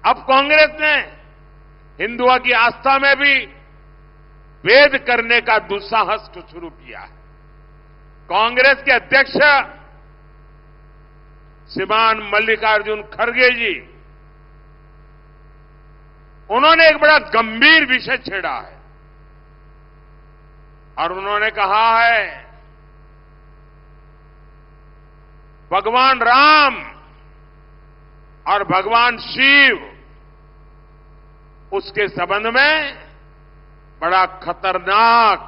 अब कांग्रेस ने हिंदुओं की आस्था में भी भेद करने का दुस्साहस को शुरू किया है। कांग्रेस के अध्यक्ष श्रीमान मल्लिकार्जुन खड़गे जी, उन्होंने एक बड़ा गंभीर विषय छेड़ा है और उन्होंने कहा है भगवान राम और भगवान शिव, उसके संबंध में बड़ा खतरनाक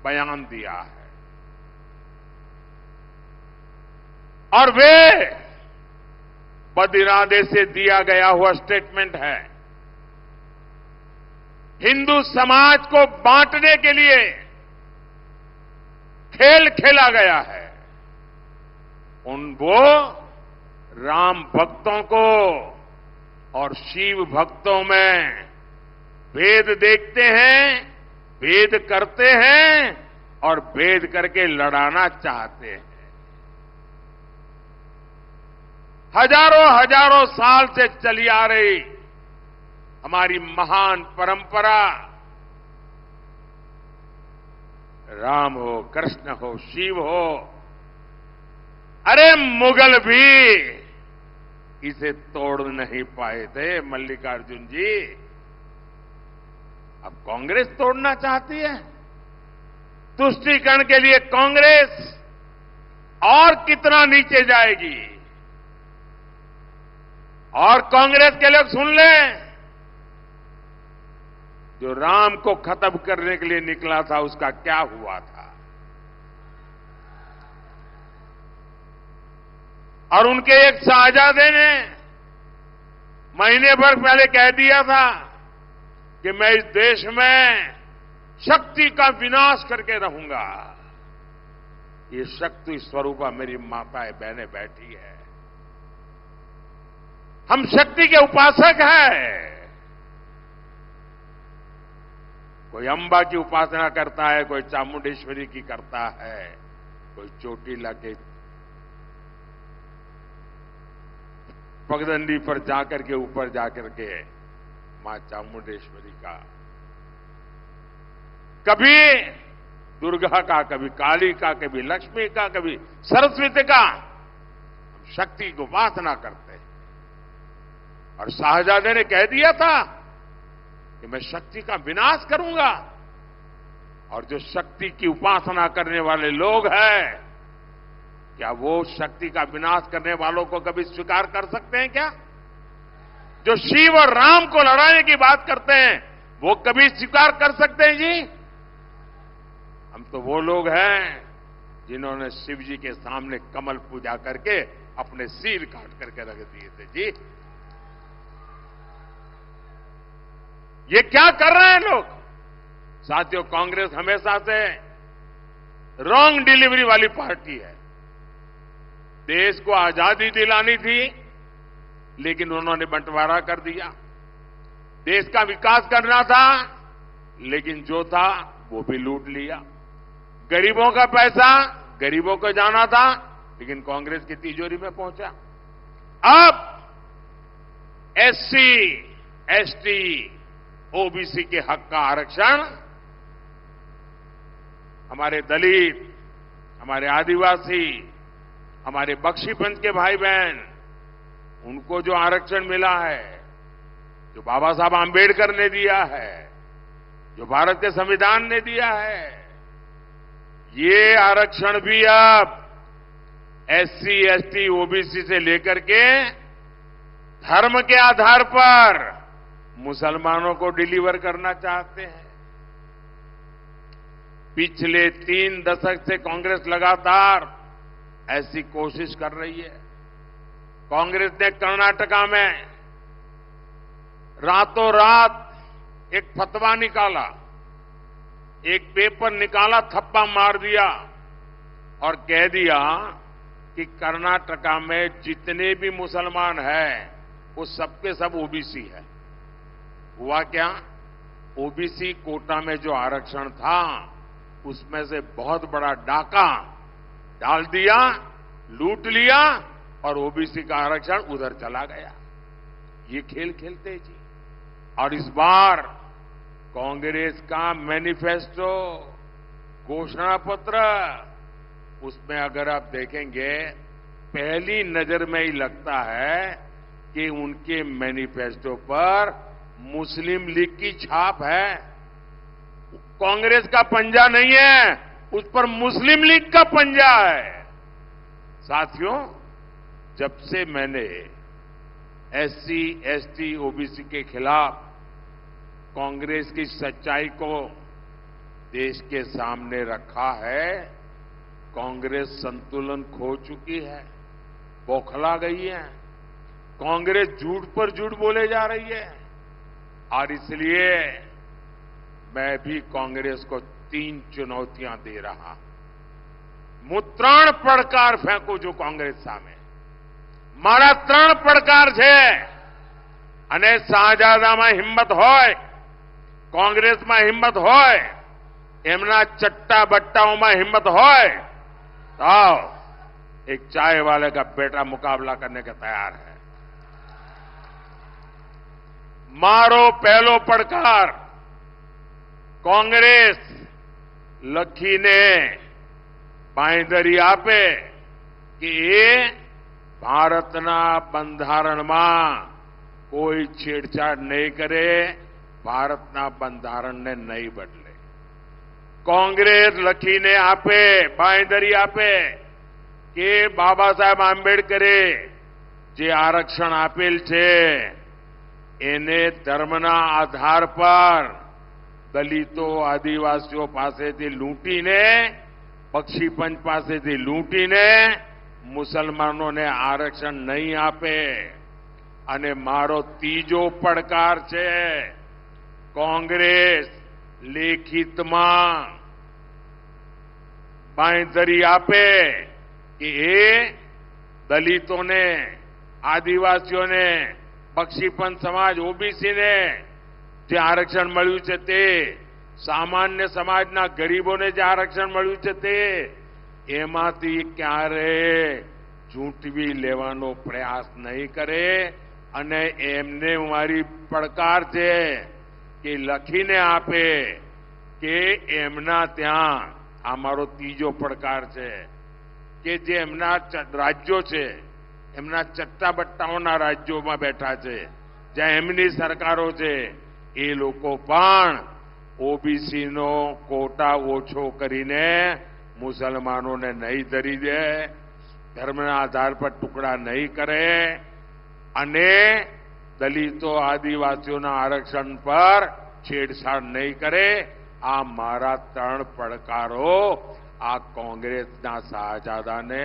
बयान दिया है और वे बदइरादे से दिया गया हुआ स्टेटमेंट है। हिंदू समाज को बांटने के लिए खेल खेला गया है। वो राम भक्तों को और शिव भक्तों में भेद देखते हैं, भेद करते हैं और भेद करके लड़ाना चाहते हैं। हजारों साल से चली आ रही हमारी महान परंपरा, राम हो, कृष्ण हो, शिव हो, अरे मुगल भी इसे तोड़ नहीं पाए थे मल्लिकार्जुन जी। अब कांग्रेस तोड़ना चाहती है। तुष्टीकरण के लिए कांग्रेस और कितना नीचे जाएगी। और कांग्रेस के लोग सुन लें, जो राम को खत्म करने के लिए निकला था उसका क्या हुआ था। और उनके एक शाहजादे ने महीने भर पहले कह दिया था कि मैं इस देश में शक्ति का विनाश करके रहूंगा। ये शक्ति स्वरूपा मेरी माताएं बहनें बैठी है। हम शक्ति के उपासक हैं। कोई अंबा की उपासना करता है, कोई चामुंडेश्वरी की करता है, कोई चोटीला के पगडंडी पर जाकर के ऊपर जाकर के मां चामुंडेश्वरी का, कभी दुर्गा का, कभी काली का, कभी लक्ष्मी का, कभी सरस्वती का। हम शक्ति की उपासना करते हैं। और शाहजादे ने कह दिया था कि मैं शक्ति का विनाश करूंगा। और जो शक्ति की उपासना करने वाले लोग हैं, क्या वो शक्ति का विनाश करने वालों को कभी स्वीकार कर सकते हैं क्या? जो शिव और राम को लड़ाने की बात करते हैं, वो कभी स्वीकार कर सकते हैं जी? हम तो वो लोग हैं जिन्होंने शिव जी के सामने कमल पूजा करके अपने सिर काट करके रख दिए थे जी। ये क्या कर रहे हैं लोग? साथियों, कांग्रेस हमेशा से रॉन्ग डिलीवरी वाली पार्टी है। देश को आजादी दिलानी थी, लेकिन उन्होंने बंटवारा कर दिया। देश का विकास करना था, लेकिन जो था वो भी लूट लिया। गरीबों का पैसा गरीबों को जाना था, लेकिन कांग्रेस की तिजोरी में पहुंचा। अब एससी, एसटी, ओबीसी के हक का आरक्षण हमारे दलित, हमारे आदिवासी, हमारे बख्शीपंथ के भाई बहन, उनको जो आरक्षण मिला है, जो बाबा साहब आंबेडकर ने दिया है, जो भारत के संविधान ने दिया है, ये आरक्षण भी अब एससी, एसटी, ओबीसी से लेकर के धर्म के आधार पर मुसलमानों को डिलीवर करना चाहते हैं। पिछले 3 दशक से कांग्रेस लगातार ऐसी कोशिश कर रही है। कांग्रेस ने कर्नाटका में रातों रात एक फतवा निकाला, एक पेपर निकाला, थप्पा मार दिया और कह दिया कि कर्नाटका में जितने भी मुसलमान हैं, वो सबके सब ओबीसी है। हुआ क्या? ओबीसी कोटा में जो आरक्षण था, उसमें से बहुत बड़ा डाका डाल दिया, लूट लिया और ओबीसी का आरक्षण उधर चला गया। ये खेल खेलते जी। और इस बार कांग्रेस का मैनिफेस्टो, घोषणा पत्र, उसमें अगर आप देखेंगे पहली नजर में ही लगता है कि उनके मैनिफेस्टो पर मुस्लिम लीग की छाप है। कांग्रेस का पंजा नहीं है, उस पर मुस्लिम लीग का पंजा है। साथियों, जब से मैंने एससी, एसटी, ओबीसी के खिलाफ कांग्रेस की सच्चाई को देश के सामने रखा है, कांग्रेस संतुलन खो चुकी है, बौखला गई है। कांग्रेस झूठ पर झूठ बोले जा रही है। और इसलिए मैं भी कांग्रेस को 3 चुनौतियां दे रहा हूं। હું 3 પડકાર ફેંકું છું કોંગ્રેસ સામે। મારા 3 પડકાર છે અને શાહજાદામાં હિંમત હોય, કોંગ્રેસમાં હિંમત હોય, એમના ચટ્ટા બટ્ટાઓમાં હિંમત હોય तो एक चाय वाले का बेटा मुकाबला करने के तैयार है। मारो पहलो પડકાર, कांग्रेस લખીને બાંયધરી આપે કે એ ભારતના બંધારણમાં કોઈ છેડછાડ નહીં કરે, ભારતના બંધારણને નહીં બદલે। कांग्रेस લખીને આપે, બાંયધરી આપે કે બાબા સાહેબ આંબેડકરે જે આરક્ષણ આપેલ છે એને ધર્મના આધાર પર દલિતો, આદિવાસીઓ પાસેથી લૂંટીને, બક્ષીપંચ પાસેથી લૂંટીને મુસલમાનોને આરક્ષણ નહીં આપે। અને મારો ત્રીજો પડકાર છે, कांग्रेस લેખિતમાં બાંયધરી આપે કે એ દલિતોને, આદિવાસીઓને, બક્ષીપંચ સમાજ, ઓબીસીને જે આરક્ષણ મળ્યું છે તે, સામાન્ય સમાજના ગરીબોને જે આરક્ષણ મળ્યું છે તે, એમાંથી ક્યારે ઝૂંટવી લેવાનો પ્રયાસ નહીં કરે। અને એમને મારી પડકાર છે કે લખીને આપે કે એમના ત્યાં, આ મારો ત્રીજો પડકાર છે, કે જે એમના રાજ્યો છે, એમના ચટ્ટાબટ્ટાઓના રાજ્યોમાં બેઠા છે, જ્યાં એમની સરકારો છે, એ લોકો પણ ઓબીસીનો કોટા ઓછો કરીને મુસલમાનોને નહીં ધરી દે, ધર્મના આધાર પર ટુકડા નહીં કરે અને દલિતો, આદિવાસીઓના આરક્ષણ પર છેડછાડ નહીં કરે। આ મારા 3 પડકારો આ કોંગ્રેસના શાહજાદાને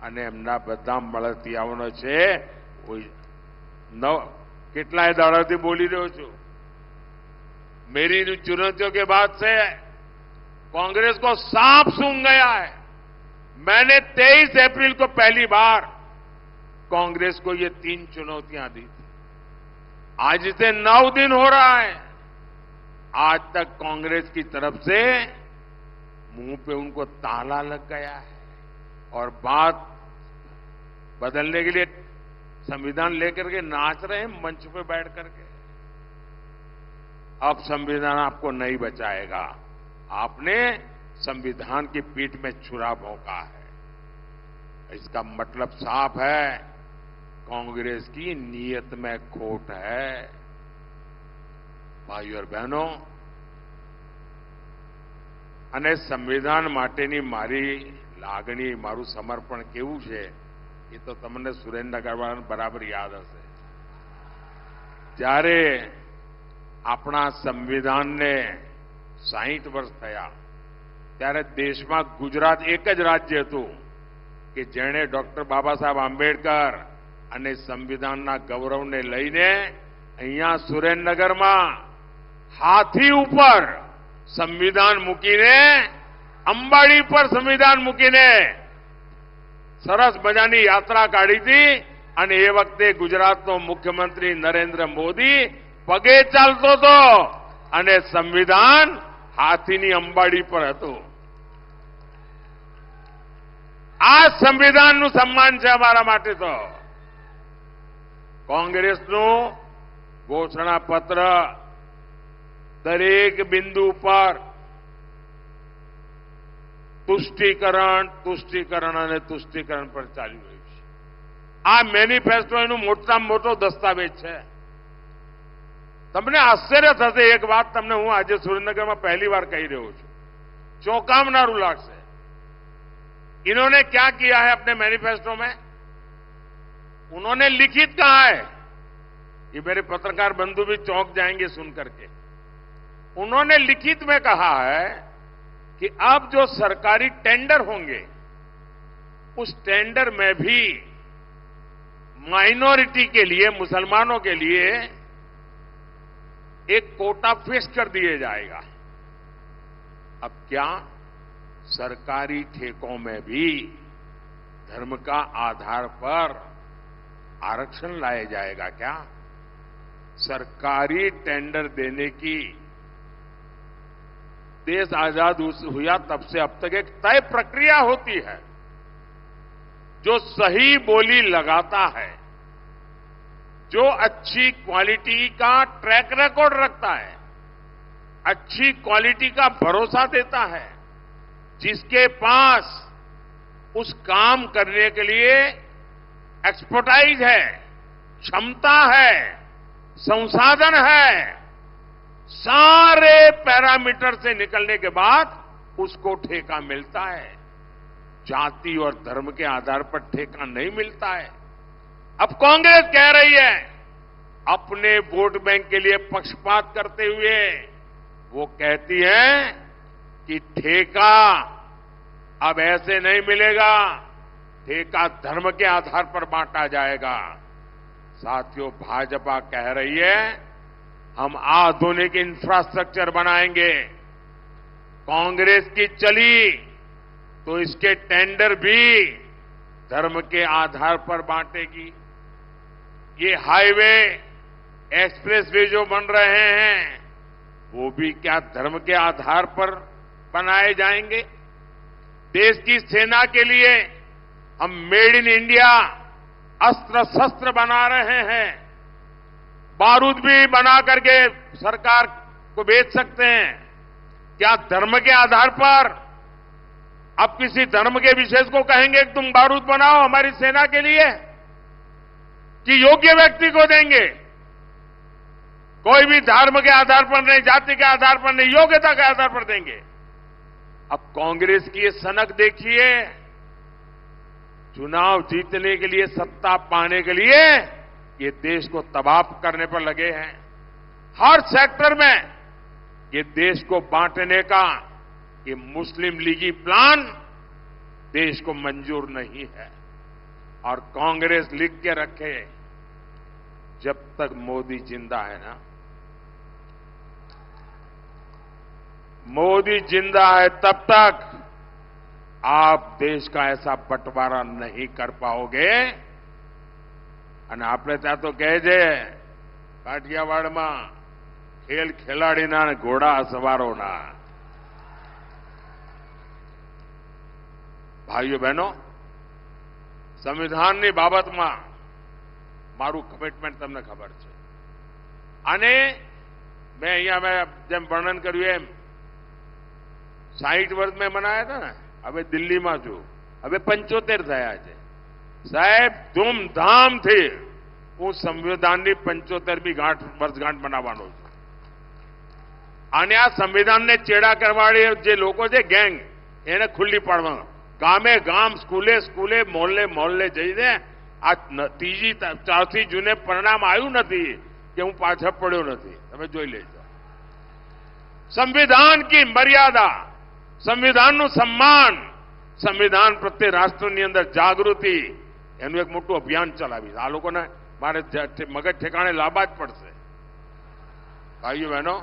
અને એમના બધા મળતિયાઓનો છે। કેટલાય દાડાથી બોલી રહ્યો છું। मेरी चुनौतियों के बाद से कांग्रेस को सांप सूंघ गया है। मैंने 23 अप्रैल को पहली बार कांग्रेस को ये 3 चुनौतियां दी थी। आज से 9 दिन हो रहा है, आज तक कांग्रेस की तरफ से मुंह पे उनको ताला लग गया है और बात बदलने के लिए संविधान लेकर के नाच रहे हैं मंच पे बैठ करके। अब संविधान आपको नहीं बचाएगा। आपने संविधान की पीठ में छुरा भोंका है। इसका मतलब साफ है, कांग्रेस की नीयत में खोट है। भाइयों और बहनों, અને સંવિધાન માટેની મારી લાગણી, મારું સમર્પણ કેવું છે એ તો તમને સુરેન્દ્રનગરવાળાને બરાબર યાદ હશે। જ્યારે આપણા સંવિધાનને 60 વર્ષ થયા ત્યારે દેશમાં ગુજરાત એક જ રાજ્ય હતું કે જેણે ડોક્ટર બાબા સાહેબ આંબેડકર અને સંવિધાનના ગૌરવને લઈને અહીંયા સુરેન્દ્રનગરમાં હાથી ઉપર संविधान મૂકીને, અંબાડી પર સંવિધાન મૂકીને સરસ મજાની યાત્રા કાઢી હતી। અને એ વખતે ગુજરાતનો મુખ્યમંત્રી નરેન્દ્ર મોદી પગે ચાલતો હતો અને સંવિધાન હાથીની અંબાડી પર હતું। આ સંવિધાનનું સન્માન છે અમારા માટે। તો કોંગ્રેસનું घोषणा पत्र दरेक बिंदु पर તુષ્ટિકરણ અને તુષ્ટિકરણ પર ચાલી રહ્યું છે. આ મેનિફેસ્ટો એનું મોટામાં મોટો દસ્તાવેજ છે. તમને આશ્ચર્ય થશે, એક વાત તમને હું આજે સુરેન્દ્રનગરમાં પહેલી बार કહી રહ્યો છું, चौंकावनारू लागશે. इन्होंने क्या किया है अपने मैनिफेस्टो में? उन्होंने लिखित कहा है, ये मेरे पत्रकार बंधु भी चौंक जाएंगे सुन करके. उन्होंने लिखित में कहा है कि अब जो सरकारी टेंडर होंगे उस टेंडर में भी माइनॉरिटी के लिए, मुसलमानों के लिए एक कोटा फिक्स कर दिया जाएगा. अब क्या सरकारी ठेकों में भी धर्म का आधार पर आरक्षण लाया जाएगा क्या? सरकारी टेंडर देने की देश आजाद हुआ तब से अब तक एक तय प्रक्रिया होती है. जो सही बोली लगाता है, जो अच्छी क्वालिटी का ट्रैक रिकॉर्ड रखता है, अच्छी क्वालिटी का भरोसा देता है, जिसके पास उस काम करने के लिए एक्सपर्टाइज है, क्षमता है, संसाधन है, सारे पैरामीटर से निकलने के बाद उसको ठेका मिलता है. जाति और धर्म के आधार पर ठेका नहीं मिलता है. अब कांग्रेस कह रही है, अपने वोट बैंक के लिए पक्षपात करते हुए वो कहती है कि ठेका अब ऐसे नहीं मिलेगा, ठेका धर्म के आधार पर बांटा जाएगा. साथियों, भाजपा कह रही है हम आधुनिक इंफ्रास्ट्रक्चर बनाएंगे. कांग्रेस की चली तो इसके टेंडर भी धर्म के आधार पर बांटेगी. ये हाईवे, एक्सप्रेसवे जो बन रहे हैं वो भी क्या धर्म के आधार पर बनाए जाएंगे? देश की सेना के लिए हम मेड इन इंडिया अस्त्र शस्त्र बना रहे हैं. बारूद भी बना करके सरकार को बेच सकते हैं. क्या धर्म के आधार पर अब किसी धर्म के विशेष को कहेंगे कि तुम बारूद बनाओ हमारी सेना के लिए, कि योग्य व्यक्ति को देंगे? कोई भी धर्म के आधार पर नहीं, जाति के आधार पर नहीं, योग्यता के आधार पर देंगे. अब कांग्रेस की ये सनक देखिए, चुनाव जीतने के लिए, सत्ता पाने के लिए ये देश को तबाह करने पर लगे हैं. हर सेक्टर में ये देश को बांटने का ये मुस्लिम लीगी प्लान देश को मंजूर नहीं है. और कांग्रेस लिख के रखे, जब तक मोदी जिंदा है ना, मोदी जिंदा है तब तक आप देश का ऐसा बंटवारा नहीं कर पाओगे. અને આપણે ત્યાં તો કહે છે કાઠિયાવાડમાં ખેલ ખેલાડીના અને ઘોડા સવારોના. ભાઈઓ બહેનો, સંવિધાનની બાબતમાં મારું કમિટમેન્ટ તમને ખબર છે. અને મેં અહીંયા જેમ વર્ણન કર્યું એમ 60 વર્ષ મેં મનાયા હતા ને, હવે દિલ્હીમાં છું, હવે 75 થયા છે. સાહેબ, ધૂમધામથી હું સંવિધાનની 75મી વર્ષગાંઠ મનાવવાનો છું. અને આ સંવિધાનને ચેડા કરવાળી જે લોકો છે, ગેંગ, એને ખુલ્લી પાડવા, ગામે ગામ, સ્કૂલે સ્કૂલે, મોહલ્લે મોહલ્લે જઈને આ ત્રીજી 4 જૂને પરિણામ આવ્યું નથી કે હું પાછળ પડ્યો નથી. તમે જોઈ લેજો. સંવિધાન की મર્યાદા, સંવિધાનનું સન્માન, સંવિધાન પ્રત્યે રાષ્ટ્રની અંદર જાગૃતિ, એનું એક મોટું અભિયાન ચલાવીશ. આ લોકોને મારે મગજ ઠેકાણે લાવવા જ પડશે. ભાઈઓ બહેનો,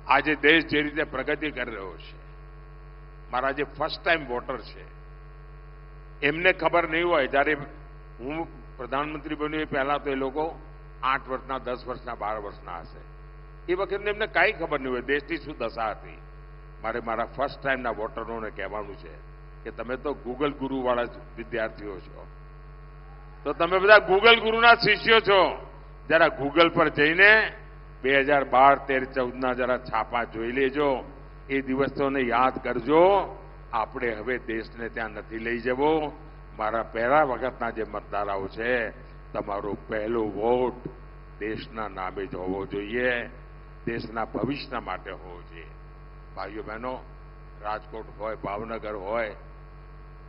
આજે દેશ જે રીતે પ્રગતિ કરી રહ્યો છે, મારા જે ફર્સ્ટ ટાઈમ વોટર છે એમને ખબર નહીં હોય, જ્યારે હું પ્રધાનમંત્રી બન્યો એ પહેલા તો એ લોકો 8 વર્ષના, 10 વર્ષના, 12 વર્ષના હશે. એ વખતે એમને કાંઈ ખબર નહીં હોય દેશની શું દશા હતી. મારે મારા ફર્સ્ટ ટાઈમના વોટરોને કહેવાનું છે કે તમે તો ગૂગલ ગુરુવાળા વિદ્યાર્થીઓ છો. તો તમે બધા ગૂગલ ગુરુના શિષ્યો છો. જરા ગૂગલ પર જઈને 2012, 13, 14ના જરા છાપા જોઈ લેજો. એ દિવસોને યાદ કરજો. આપણે હવે દેશને ત્યાં નથી લઈ જવો. મારા પહેલા વખતના જે મતદારો છે, તમારો પહેલો વોટ દેશના નામે જ હોવો જોઈએ, દેશના ભવિષ્ય માટે હોવો જોઈએ. ભાઈઓ બહેનો, રાજકોટ હોય, ભાવનગર હોય,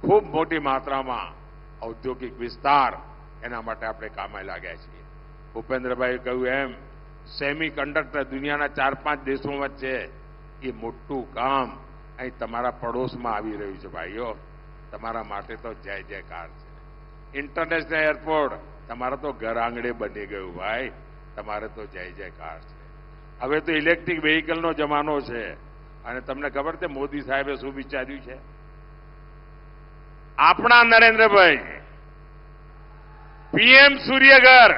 ખૂબ મોટી માત્રામાં ઔદ્યોગિક વિસ્તાર, એના માટે આપણે કામે લાગ્યા છીએ. ભૂપેન્દ્રભાઈએ કહ્યું એમ, સેમી કન્ડક્ટર દુનિયાના 4-5 દેશો વચ્ચે એ મોટું કામ અહીં તમારા પડોશમાં આવી રહ્યું છે. ભાઈઓ, તમારા માટે તો જય જયકાર છે. ઇન્ટરનેશનલ એરપોર્ટ તમારા તો ઘર આંગણે બની ગયું. ભાઈ, તમારે તો જય જયકાર છે. હવે તો ઇલેક્ટ્રિક વેહિકલનો જમાનો છે. અને તમને ખબર છે મોદી સાહેબે શું વિચાર્યું છે? આપણા નરેન્દ્રભાઈ પીએમ સૂર્યઘર,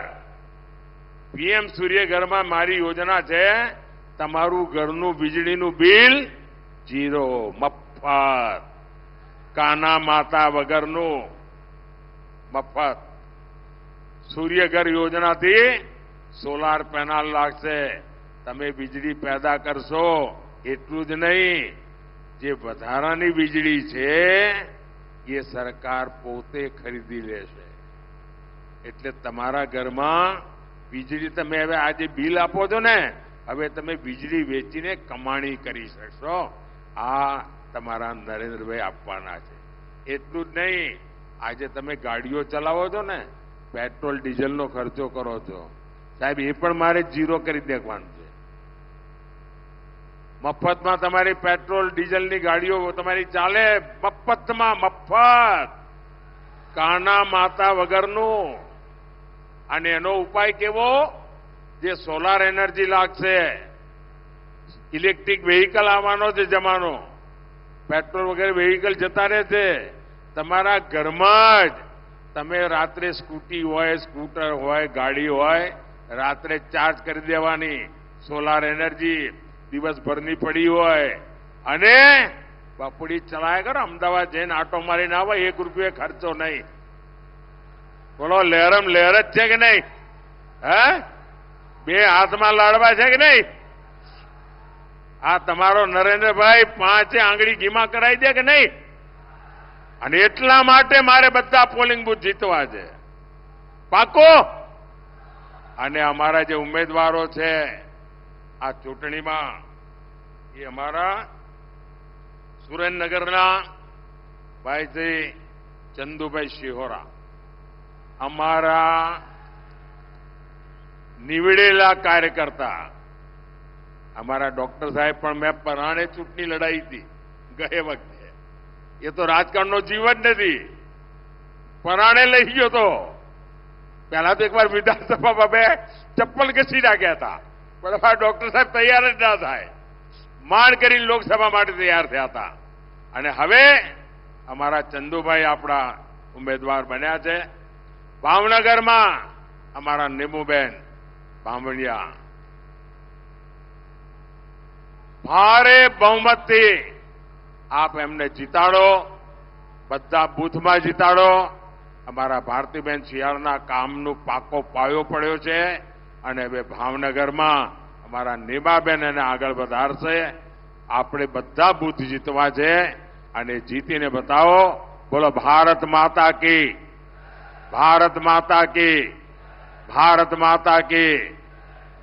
પીએમ સૂર્યઘરમાં મારી યોજના છે, તમારું ઘરનું વીજળીનું બિલ 0, મફત, કાના માતા વગરનું મફત. સૂર્યઘર યોજનાથી સોલાર પેનલ લાગશે, તમે વીજળી પેદા કરશો. એટલું જ નહીં, જે વધારાની વીજળી છે એ સરકાર પોતે ખરીદી લેશે. એટલે તમારા ઘરમાં વીજળી તમે હવે આજે બિલ આપો છો ને, હવે તમે વીજળી વેચીને કમાણી કરી શકશો. આ તમારા નરેન્દ્રભાઈ આપવાના છે. એટલું જ નહીં, આજે તમે ગાડીઓ ચલાવો છો ને, પેટ્રોલ ડીઝલનો ખર્ચો કરો છો, સાહેબ એ પણ મારે 0 કરી દેવાનું છે. મફતમાં તમારી પેટ્રોલ ડીઝલની ગાડીઓ તમારી ચાલે, મફતમાં, મફત, કાના માતા વગરનું. અને એનો ઉપાય કેવો? જે સોલાર એનર્જી લાગશે, ઇલેક્ટ્રિક વેહિકલ આવવાનો છે જમાનો, પેટ્રોલ વગેરે વેહિકલ જતા રહેશે. તમારા ઘરમાં જ તમે રાત્રે સ્કૂટી હોય, સ્કૂટર હોય, ગાડી હોય, રાત્રે ચાર્જ કરી દેવાની. સોલાર એનર્જી દિવસભરની પડી હોય અને બપોડી ચલાય કરો. અમદાવાદ જઈને આટો મારીને આવે, 1 રૂપિયો ખર્ચો નહીં. બોલો, લહેરમ લહેર જ છે કે નહીં? હે, 2 હાથમાં લાડવા છે કે નહીં? આ તમારો નરેન્દ્રભાઈ 5 આંગળી ઘીમાં કરાવી દે કે નહીં? અને એટલા માટે મારે બધા પોલિંગ બૂથ જીતવા છે, પાકો. અને અમારા જે ઉમેદવારો છે આ ચૂંટણીમાં, એ અમારા સુરેન્દ્રનગરના ભાઈ શ્રી ચંદુભાઈ શિહોરા, અમારા નિવડેલા કાર્યકર્તા, અમારા ડોક્ટર સાહેબ પણ મેં પરાણે ચૂંટણી લડાઈ હતી ગયે વખતે. એ તો રાજકારણનો જીવ જ નથી, પરાણે લઈ ગયો તો. પહેલા તો એકવાર વિધાનસભામાં 2 ચપ્પલ ઘસી નાખ્યા હતા, પણ અમારા ડોક્ટર સાહેબ તૈયાર જ ના થાય, માંડ કરીને લોકસભા માટે તૈયાર થયા હતા. અને હવે અમારા ચંદુભાઈ આપણા ઉમેદવાર બન્યા છે. ભાવનગરમાં અમારા નીમુબેન બામણિયા ભારે બહુમતથી આપ એમને જીતાડો, બધા બૂથમાં જીતાડો. અમારા ભારતીબેન શિયાળના કામનું પાકો પાયો પડ્યો છે અને હવે ભાવનગરમાં અમારા નીમાબેન એને આગળ વધારશે. આપણે બધા બૂથ જીતવા છે અને જીતીને બતાવો. બોલો, ભારત માતા કી, ભારત માતા કી, ભારત માતા કી.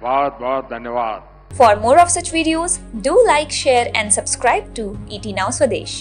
बहुत बहुत धन्यवाद. For more of such videos, do like, share and subscribe to ET Now Swadesh.